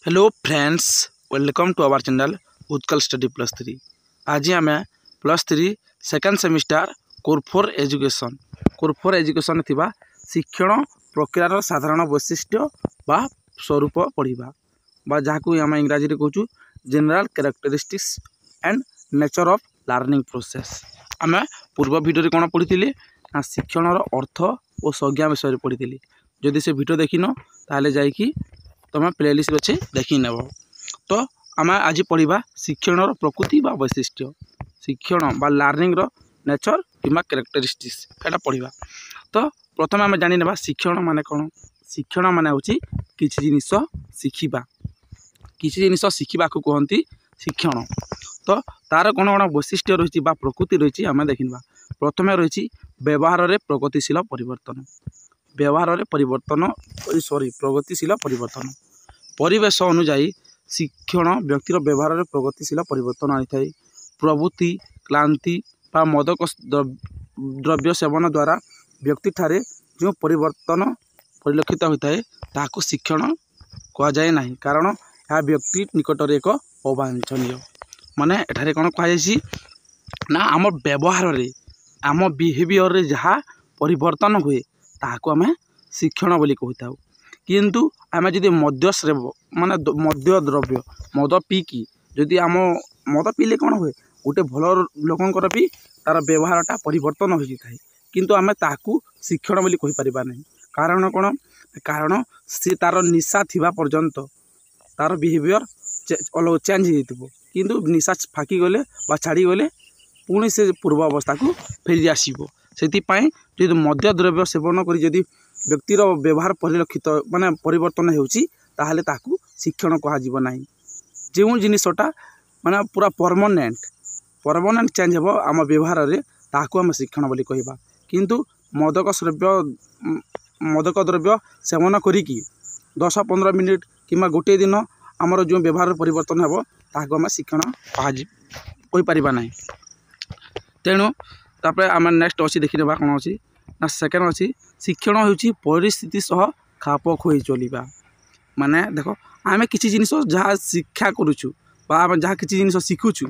Hello friends, welcome to our channel Utkal study +3। आज आम +3 second semester core 4 education थिबा शिक्षण प्रक्रियार साधारण वैशिष्ट्य बा स्वरूप पढ़ा बा जहाँ आम इंग्राजी कहूँ general characteristics and nature of learning process. आम पूर्व भिडियो कौन पढ़ी ना शिक्षणर अर्थ और संज्ञा विषय पढ़ी। जदि से भिडियो देखिन ताहले जाइकी तुम प्लेलिस्ट अच्छे देखी नेब। तो आम आज पढ़ा शिक्षणर प्रकृति बा वैशिष्ट्य, शिक्षण बा लर्निंग नेचर कि कैरेक्टरिस्टिक्स एटा पढ़ा। तो प्रथम आम जानी नेबा शिक्षण माने कौन। शिक्षण माने होची किछि जिनिस शिखिबा, किछि जिनिस शिखिबा को कहती शिक्षण। तो तार कौन कौन वैशिष्ट्य रही बा प्रकृति रही आम देखा। प्रथम रही व्यवहार में प्रगतिशील परिवर्तन, व्यवहार परिवर्तन प्रगतिशील परिवर्तन। परिवेश अनुजाई शिक्षण व्यक्तिर व्यवहार में प्रगतिशील परिवर्तन आनी था। प्रवृत्ति क्लांति बा मदक द्रव्य सेवन द्वारा व्यक्ति ठारे जो परिवर्तन परिलक्षित होता है ताकू शिक्षण कह जाए नहीं, कारण यह व्यक्ति निकटर एक अवांछनीय। माने एठारे कौन कहुई ना आम व्यवहार रे आम बिहेवियर रे जहाँ परिवर्तन हुए ताकू आम शिक्षण बोली कही। किंतु आम जदि मद्य श्रेव माने मद्य द्रव्य मद पीकी जदि आम मद पीले कौन हुए गोटे भल लोकंर भी तार व्यवहारटा परिवर्तन हो जाए, किंतु आम ताकू शिक्षण बोली कहि परिबा नहीं। कारण कौन, कारण सी तार निशा थिबा पर्यंत तार बिहेवियर अलग चेंज हो, किंतु निशा फाकी गले बा छाड़ी गले पुणी से पूर्व अवस्था को फेरी आसो। से जो मद्य द्रव्य सेवन कर जदि व्यक्तिर व्यवहार परिलक्षित माने परिवर्तन होउची ताहले ताकू शिक्षण कह ना। जो जिनसटा माने पूरा परमानेंट चेंज हो आम व्यवहार रे ताकू आम शिक्षण बोली कहबा। किंतु मदक द्रव्य सेवन करिकी 10-15 मिनिट किंबा गोटे दिन आमर जो व्यवहार परिवर्तन हो ताकू आम शिक्षण कहि परिबा नहीं। तेणु तापर आम नेक्स्ट अच्छी देखी ना कौन अच्छी ना सेकेंड अच्छी शिक्षण होची परिस्थिति सह खाप खोई चलवा। माने देख आम किसी जिनिस जहाँ शिक्षा करुचु बा आम जहाँ किसी जिनिस शिखुचु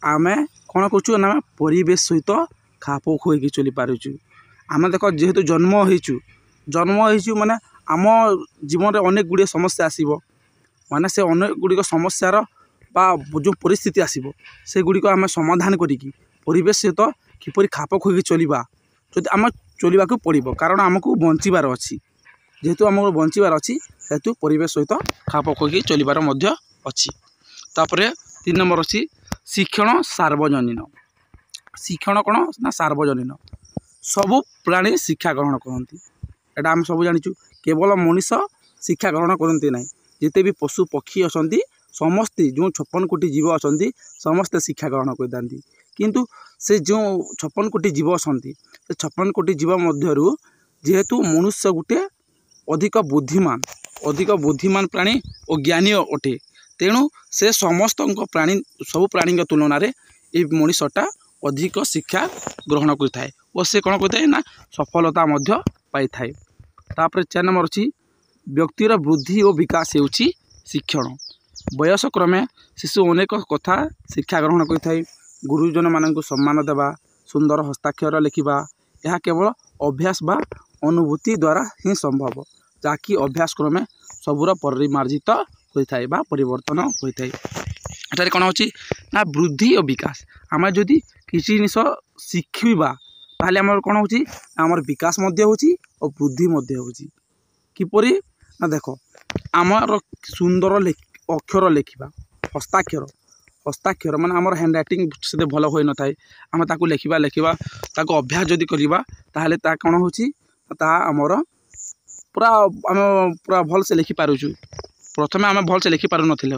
आम कौन करुचु ना परिवेश सहित खाप खोई चली पारुचु। आम देख जेहेतु जन्म होइचु माने आम जीवन में अनेक गुड़िया समस्या आसीबो, माने से अनेक गुड़िक समस्यार बा जो परिस्थिति आसीबो से गुड़िक आम समाधान करिकी परिवेश सहित किपरि खाप खोई चलवा जदि आम चलवा को पड़ो, कारण आमको बंचार अच्छी। जेहेतु आमको बंचार अच्छी सेहेतु परिवेश सहित खाप खोई चलबार अच्छी। तापर 3 नंबर अच्छी शिक्षण सार्वजनीन। शिक्षण कौन ना सार्वजनीन, सबु प्राणी शिक्षा ग्रहण करती। एटा आम सब जाचु, केवल मनीष शिक्षा ग्रहण करती ना, जिते भी पशु पक्षी अच्छा समस्ते जो 56 कोटी जीव अच्छा समस्ते शिक्षा ग्रहण करते। किंतु से जो 56 कोटी जीव अच्छा से 56 कोटी जीव मध्यरु जेहेतु मनुष्य गोटे अधिक बुद्धिमान प्राणी और ज्ञानी अटे, तेणु से समस्त प्राणी सब प्राणी तुलन में ये मनुष्यटा अधिक शिक्षा ग्रहण करता और से कौन करता है ना सफलता पाई थाए। तापर 4 नंबर अच्छी व्यक्तिर वृद्धि और विकास होउची शिक्षण। बयस क्रमे शिशु अनेक कथा शिक्षा ग्रहण करता। गुरुजन मानक सम्मान देवा, सुंदर हस्ताक्षर लिखा यह केवल अभ्यास बा अनुभूति द्वारा ही संभव, जहाँकि अभ्यास क्रमे सबूर परिमार्जित होता है बा परिवर्तन होता है। एटारे कौन होची ना वृद्धि और विकास। आम जदि किसी जिनिस शिखा ताहले आमर कौन होची आमर विकास मध्य होची और वृद्धि मध्य होची। किपरि ना देख आमर सुंदर अक्षर लिखा हस्ताक्षर माने आमर हैंड राइटिंग से भल हो न थाए, आम ताकू लिखा ताकू अभ्यास जदि करवा ताहले ता कौन होची ता आमर पूरा आम पूरा भल से लिखि पारुचु। प्रथमे आम भल से लिखि पारु नथिले।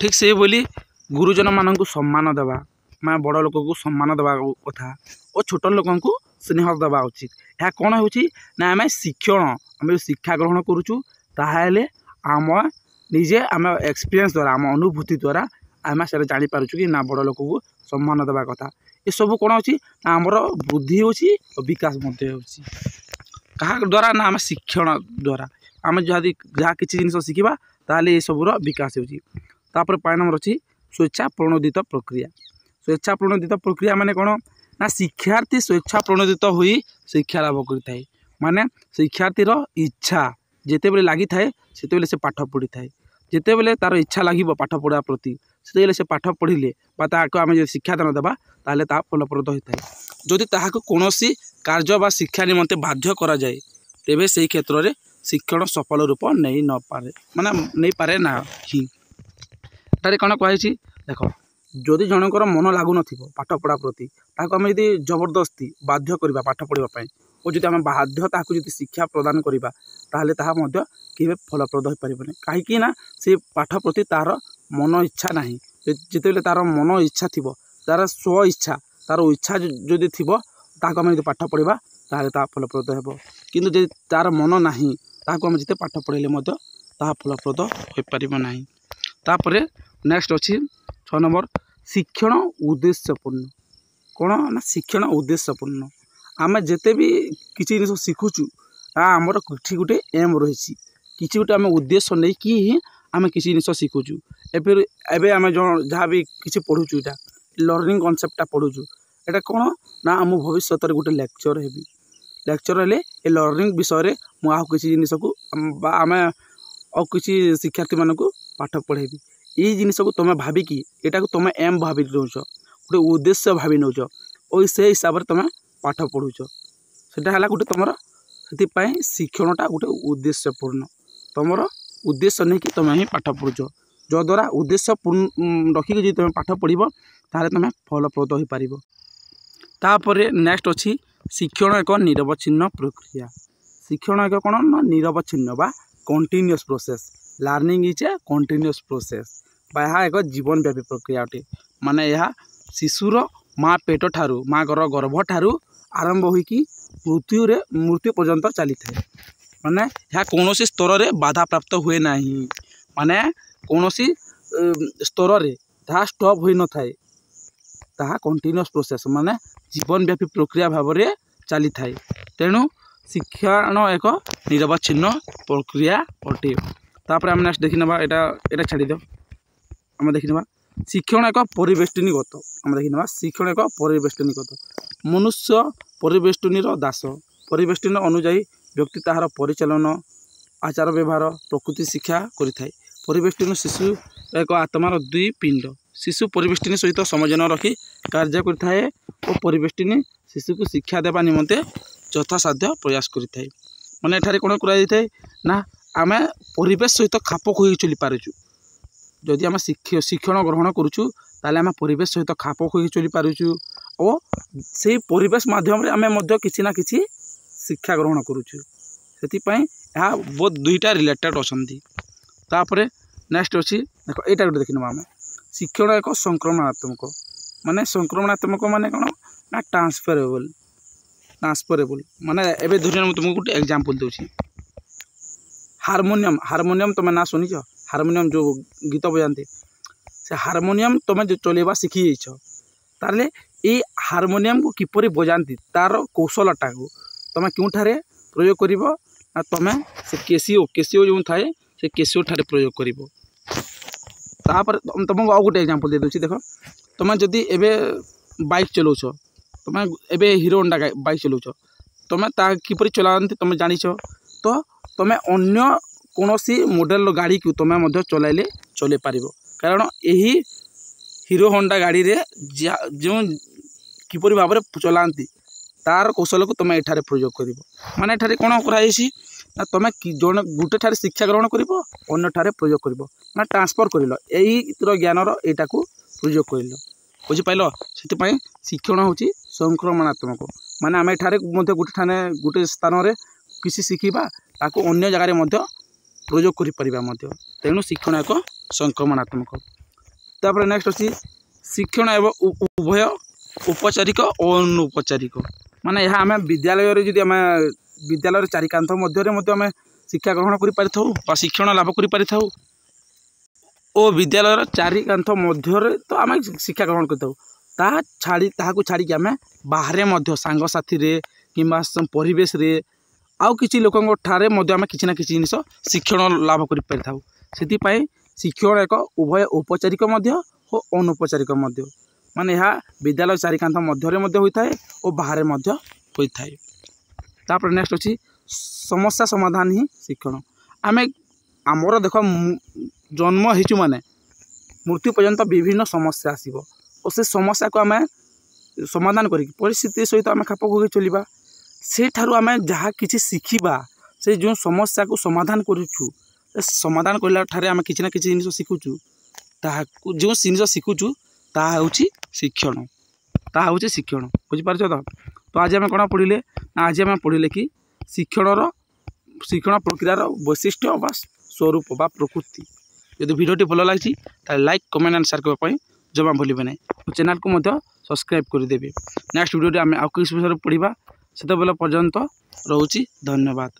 ठीक से बोली गुरुजन मानक सम्मान देवा, मैं बड़ लोक को सम्मान देवा कथा और छोट लोक को स्नेह देवा उचित। यह कौन होची ना आम शिक्षण आम शिक्षा ग्रहण करुचु ताहले आम निजे आम एक्सपीरियंस द्वारा आम अनुभूति द्वारा आम से जानी पारुचु कि ना बड़ लोक को सम्मान देवा कथा। ये सब कौन होची ना आमर वृद्धि होची और विकास मध्य होची कहा द्वारा ना आम शिक्षण द्वारा। आम जहाँ किसी जिन शिखा ताल ये सबूर विकास होपर 5 नंबर अच्छी स्वेच्छा प्रणोदित प्रक्रिया। स्वेच्छा प्रणोदित प्रक्रिया माने कौन ना शिक्षार्थी स्वेच्छा प्रणोदित हो शिक्षा लाभ करें माने शिक्षार्थीर इच्छा जिते बेले लगी थाए से से पाठ पढ़ी थाए जिते बेले तार इच्छा लगे पाठ पढ़ा प्रति से से पाठ पढ़िले आम जो शिक्षादान देवा ताले ता फलप्रद होता है। जदि ताहाको कौनसी कार्य बा शिक्षा निमंते बाध्य करा जाए तेबे से क्षेत्र में शिक्षण सफल रूप नहीं न पारे माने नहीं पारे ना ही तारे कौन कही देख जदि जनकर मन लगुन पाठ पढ़ा प्रति आम यदि जबरदस्ती बाध्य करवा पाठ पढ़ापी और जब आम बाध्य ताकू जो शिक्षा प्रदान करवा ताहले ताहा मध्य केबे फलप्रद हो पारिबनी कहीं ना से पाठ प्रति तार मन इच्छा नहीं जिते तार मन इच्छा थी तार स्व इच्छा तार इच्छा जदि थी ताकू आम पाठ पढ़ा ताहले ता फलप्रद हो किंतु जदि तार मन नहीं ताकू आम जिते पाठ पढ़ाइले ताहा फलप्रद हो पारिबो नहीं। तापर नेक्स्ट अच्छी 6 नंबर शिक्षण उद्देश्यपूर्ण कौन ना शिक्षण उद्देश्यपूर्ण आम जिते भी किसी जिन शिखुचु आमर किसी गोटे एम रही किसी गोटे आम उद्देश्य नहीं कि ही आम किसी जिन शिखुचु एवं आम जहाँ भी किसी पढ़ुचु यहाँ लर्निंग कनसेप्टा पढ़ुचु यहाँ कौन ना आम भविष्य गोटे लेक्चर हेबी लेक्चर हेले ए लर्निंग विषय मुझे किसी जिन को आम और किसी शिक्षार्थी मानक पाठ पढ़ेबी ये जिनस को तुम भाविकी यहाँ को तुम एम भावी नौच गोटे उद्देश्य भावी नौच और से हिसाब से तुम पाठ पढ़ुच से गोटे तुम से शिक्षणटा गोटे उद्देश्यपूर्ण तुम उद्देश्य नहीं कि तुम ही पाठ पढ़ुच जद्वारा उद्देश्य रखिक जो तुम पाठ पढ़ ताले तुम फलप्रद हो पार। तापर नेक्स्ट अच्छी शिक्षण एक निरवच्छिन्न प्रक्रिया। शिक्षण एक कौन ना निरवच्छिन्न बा continuous process learning is a continuous process यह एक जीवन व्यापी प्रक्रिया अटे माने यह शिशुर माँ पेट ठारू माँ गर्भ ठारू आरंभ होइकी मृत्यु पर्यंत चली थाए माने यह कौन स्तर में बाधा प्राप्त हुए ना माने कौन स्तर में ता स्टॉप हो न थाए ताहा कंटिन्यूअस प्रोसेस माने जीवन व्यापी प्रक्रिया भाव में चली थाए तेणु शिक्षण एक निरवच्छिन्न प्रक्रिया अटे। तापर आम नेक्स्ट देखी ना यहाँ छाड़ी दो आम देखी ना शिक्षण एक परिवेष्टनीगत आम देखी ना शिक्षण एक परिवेष्टनीगत मनुष्य परिवेष्टनीर दास परिवेष्टन अनुजाई व्यक्ति ताहार परिचालन आचार व्यवहार प्रकृति शिक्षा करिथाय। परिवेष्टन शिशु एक आत्मार दुई पिंड शिशु परिवेष्टनी सहित समझन रखी कार्य करिथाय और परिवेष्टनी शिशु को शिक्षा देवा निमंते यथासाध्य प्रयास करिथाय माने एठारे कोन करा जायथाय ना आमे परिवेश सहित खाप खोई चली पारुछु जदि आम शिक्षण ग्रहण करुछु ताले आम परिवेश सहित खाप खोई चली पारुछु और से परिवेश माध्यम आम किसी ना किसी शिक्षा ग्रहण करुछु से बहुत दुईटा रिलेटेड अच्छा। तापर नेक्स्ट अच्छी देख यहाँ गोटे देखने आम शिक्षण एक संक्रमणात्मक माने कौन ना ट्रांसफरेबल माने एबे धरिया तुमको गोटे एग्जांपल दूसरी हारमोनियम तुम ना शुनिच हारमोनियम जो गीत बजाते से हारमोनियम तुम जो चलेबा शिखी जाइछ ताले ये हारमोनियम को किपरि बजाती तार कौशलटा को तुम क्योंठारे प्रयोग कर तुम से केसिओ जो थाए से केसिओ ठारे प्रयोग कर तुमको आउ गोटे एग्जांपल दे दूसरी देख तुम जदि एबे बाइक चलाउछ तुम एबे हीरो होंडा बाइक चलाउछ तुम किपरि चलाती तुम जानिछ तो तुम अन्य कौनसी मॉडल गाड़ी को तुम चलाइले चले पार कारण यही हीरो होंडा गाड़ी रे जो किपरि भाव चलाती तार कौशल को तुम एठारे प्रयोग कर माने एठारे कौन कराई ना तुम जन गोटे ठारे शिक्षा ग्रहण कर अन्य ठारे प्रयोग कर ना ट्रांसफर कर यही ज्ञानर यहाँ को प्रयोग कर बुझिपाल से शिक्षण हूँ संक्रमणात्मक माने आम एठारे गोटे स्थान में किसी शिखा ताको अन्य जगह प्रयोग कर तेणु शिक्षण एक संक्रमणात्मक। तापर नेक्स्ट अच्छी शिक्षण एवं उभय औपचारिक और अनौपचारिक माने यहाँ आम विद्यालय जदि आम विद्यालय चारिकांथ मध्य आम शिक्षा ग्रहण कर शिक्षण लाभ कर विद्यालय चारिकांथ मध्य तो आम शिक्षा ग्रहण कर छाड़ी आम बाहर सांग साथी रे कि परिवेश रे आउ किछि लोकंक ठारे मध्य आमे किछि ना किछि जिनिस शिक्षण लाभ करि परिथाउ। सेति शिक्षण एक उभय औपचारिक मध्य और अनौपचारिक मध्य माने यहाँ विद्यालय चारिकांत मध्य होता है और बाहर होता है। तापर नेक्स्ट अच्छी समस्या समाधान ही शिक्षण। आमे आमर देख जन्म होइछु माने मृत्यु पर्यंत विभिन्न समस्या आसीबो और से समस्या को आमे समाधान करी परिस्थिति सहित आमे खाप खो चलिबा। से ठारू आमे जहाँ किछि शिखिबा से जो समस्या को समाधान करूछु समाधान करला ठारे आमे किछि ना किछि जिनिस शिखुछु ताहाकु जो जिनिस शिखुछु ताहा होछि शिक्षण। ताहा होछि शिक्षण बुझि पारछो तो आज आमे कोना पढिले आज आमे पढिले कि शिक्षण प्रक्रियार वैशिष्ट्य बा स्वरूप बा प्रकृति। यदि वीडियोटी भल लगी लाइक कमेंट एंड शेयर करने जमा भूलें ना और चैनल को सब्सक्राइब करदेवे। नेक्स्ट वीडियो आम आउ किस विषय पढ़ा से पर्यंत रोची धन्यवाद।